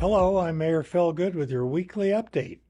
Hello, I'm Mayor Phil Goode with your weekly update.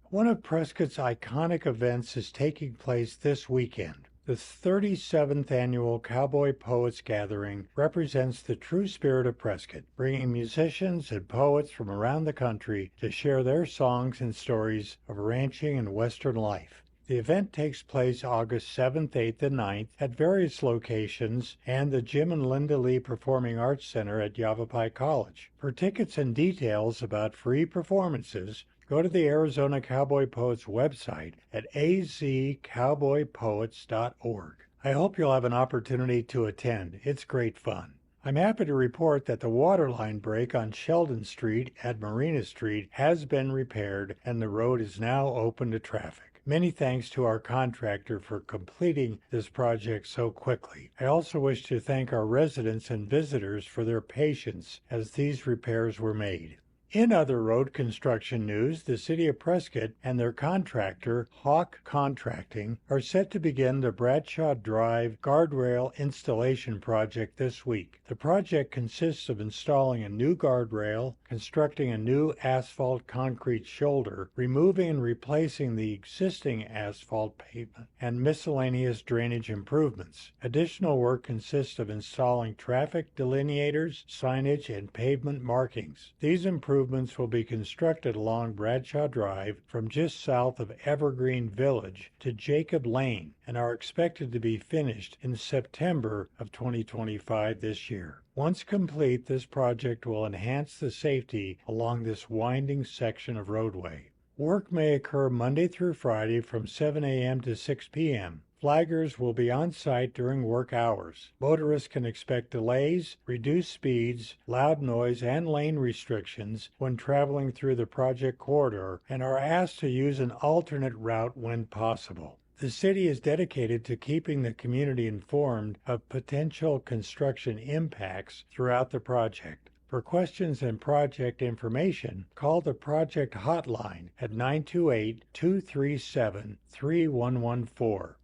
One of Prescott's iconic events is taking place this weekend. The 37th annual Cowboy Poets Gathering represents the true spirit of Prescott, bringing musicians and poets from around the country to share their songs and stories of ranching and western life. The event takes place August 7th, 8th, and 9th at various locations and the Jim and Linda Lee Performing Arts Center at Yavapai College. For tickets and details about free performances, go to the Arizona Cowboy Poets website at azcowboypoets.org. I hope you'll have an opportunity to attend. It's great fun. I'm happy to report that the Waterline break on Sheldon Street at Marina Street has been repaired and the road is now open to traffic. Many thanks to our contractor for completing this project so quickly. I also wish to thank our residents and visitors for their patience as these repairs were made. In other road construction news, the City of Prescott and their contractor, Hawk Contracting, are set to begin the Bradshaw Drive Guardrail installation project this week. The project consists of installing a new guardrail, constructing a new asphalt concrete shoulder, removing and replacing the existing asphalt pavement, and miscellaneous drainage improvements. Additional work consists of installing traffic delineators, signage, and pavement markings. These improvements will be constructed along Bradshaw Drive from just south of Evergreen Village to Jacob Lane and are expected to be finished in September of 2025 this year. Once complete, this project will enhance the safety along this winding section of roadway. Work may occur Monday through Friday from 7 a.m. to 6 p.m. Flaggers will be on site during work hours. Motorists can expect delays, reduced speeds, loud noise, and lane restrictions when traveling through the project corridor and are asked to use an alternate route when possible. The city is dedicated to keeping the community informed of potential construction impacts throughout the project. For questions and project information, call the project hotline at 928-237-3114.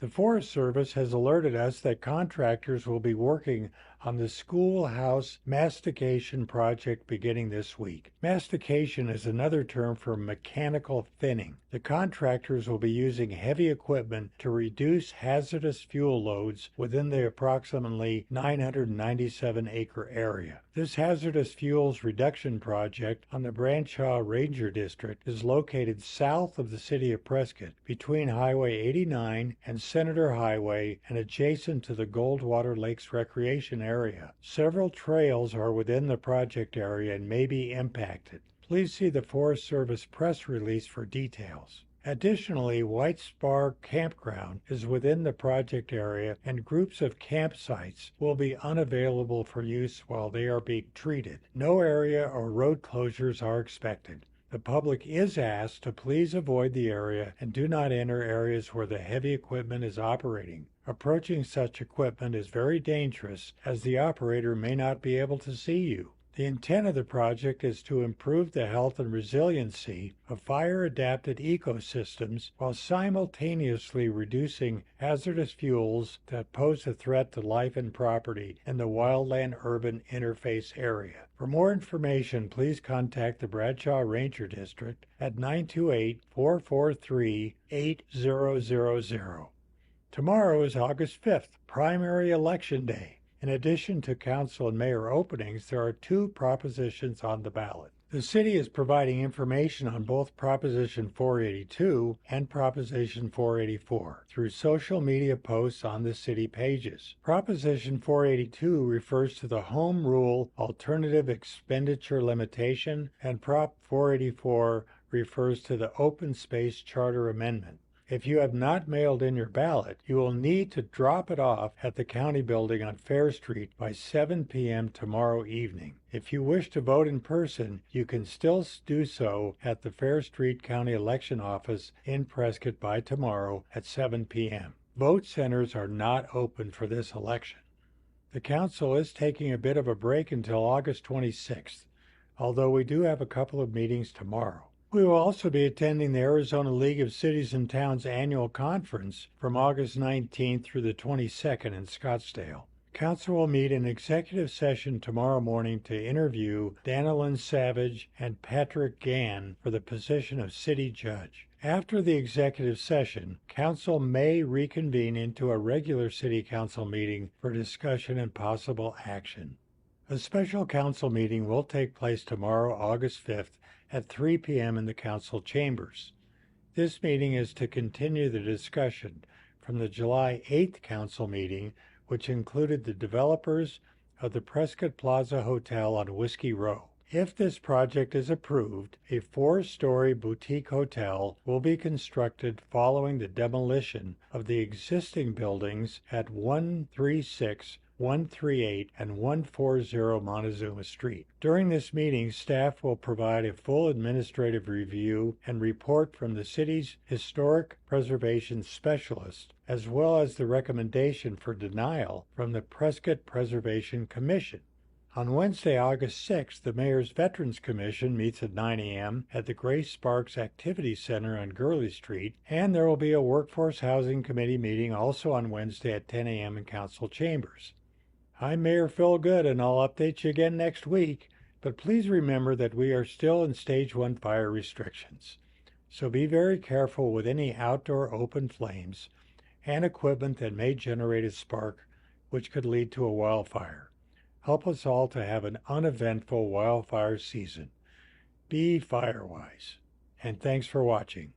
The Forest Service has alerted us that contractors will be working on the schoolhouse mastication project beginning this week. Mastication is another term for mechanical thinning. The contractors will be using heavy equipment to reduce hazardous fuel loads within the approximately 997-acre area. This hazardous fuels reduction project on the Bradshaw Ranger District is located south of the city of Prescott, between Highway 89 and Senator Highway and adjacent to the Goldwater Lakes Recreation Area. Several trails are within the project area and may be impacted. Please see the Forest Service press release for details. Additionally, White Spar Campground is within the project area and groups of campsites will be unavailable for use while they are being treated. No area or road closures are expected. The public is asked to please avoid the area and do not enter areas where the heavy equipment is operating. Approaching such equipment is very dangerous as the operator may not be able to see you. The intent of the project is to improve the health and resiliency of fire-adapted ecosystems while simultaneously reducing hazardous fuels that pose a threat to life and property in the wildland-urban interface area. For more information, please contact the Bradshaw Ranger District at 928-443-8000. Tomorrow is August 5th, primary election day. In addition to council and mayor openings, there are 2 propositions on the ballot. The city is providing information on both Proposition 482 and Proposition 484 through social media posts on the city pages. Proposition 482 refers to the Home Rule Alternative Expenditure Limitation, and Prop 484 refers to the Open Space Charter Amendment. If you have not mailed in your ballot, you will need to drop it off at the county building on Fair Street by 7 p.m. tomorrow evening. If you wish to vote in person, you can still do so at the Fair Street County Election Office in Prescott by tomorrow at 7 p.m. Vote centers are not open for this election. The council is taking a bit of a break until August 26th, although we do have a couple of meetings tomorrow. We will also be attending the Arizona League of Cities and Towns annual conference from August 19th through the 22nd in Scottsdale. Council will meet in executive session tomorrow morning to interview Danilyn Savage and Patrick Gann for the position of city judge. After the executive session, Council may reconvene into a regular City Council meeting for discussion and possible action. A special Council meeting will take place tomorrow, August 5th at 3 p.m. in the Council chambers. This meeting is to continue the discussion from the July 8th Council meeting, which included the developers of the Prescott Plaza Hotel on Whiskey Row. If this project is approved, a 4-story boutique hotel will be constructed following the demolition of the existing buildings at 136, 138, and 140 Montezuma Street. During this meeting, staff will provide a full administrative review and report from the city's historic preservation specialist, as well as the recommendation for denial from the Prescott Preservation Commission. On Wednesday, August 6th, the Mayor's Veterans Commission meets at 9 a.m. at the Grace Sparks Activity Center on Gurley Street, and there will be a Workforce Housing Committee meeting also on Wednesday at 10 a.m. in Council chambers. I'm Mayor Phil Goode, and I'll update you again next week, but please remember that we are still in Stage 1 fire restrictions. So be very careful with any outdoor open flames and equipment that may generate a spark, which could lead to a wildfire. Help us all to have an uneventful wildfire season. Be firewise. And thanks for watching.